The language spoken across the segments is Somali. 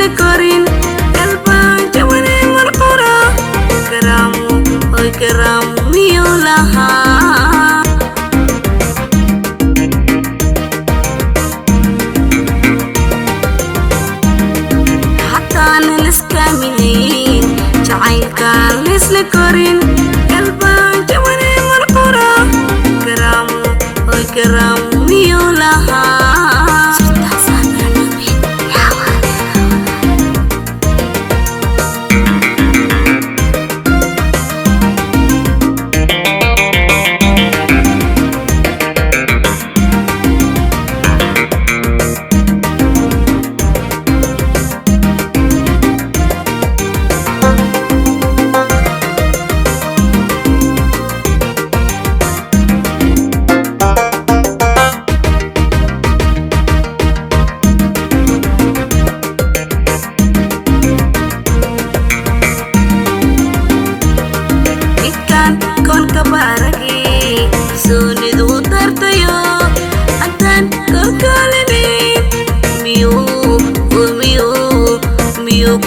lisla korin qalbaan jabane marqura karaamu oy karaamu miyuu lahaa hataan liskaamilayn jacaylkaan lisla korin qalbaan jabane marqura karaamu oy karaamu miyuu lahaa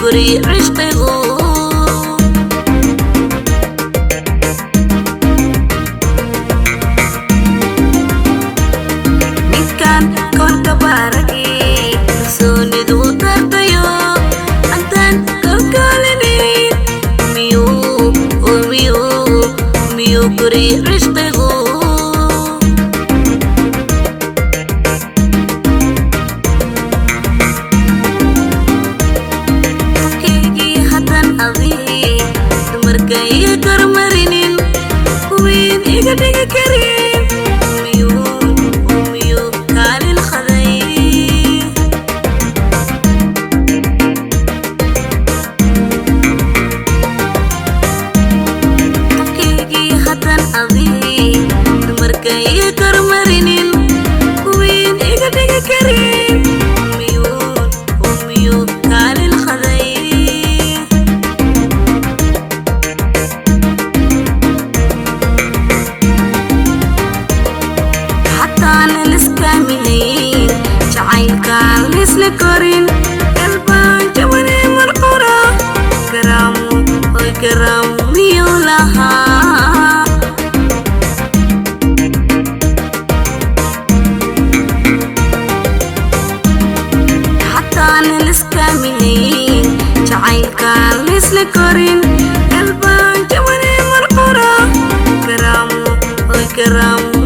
guri cishqigu ninkan kolka baaragi kalsoonidu dardayo haddaan kalkaalinayn miyuu guri cishqigu dumarkaiga karmarinin kuwiin iga dhigi karin miyuu kaalin qaday qofkaygii haddaan adii dumarkaiga karmarinin kuwiin iga dhigi karin miyuu kaalin qaday jacaylkaan lisla korin qalbaan jabane marqura karaamu oy karaamu miyuu lahaa hataan liskaamilayn jacaylkaan lisla korin qalbaan jabane marqura karaamu oy karaamu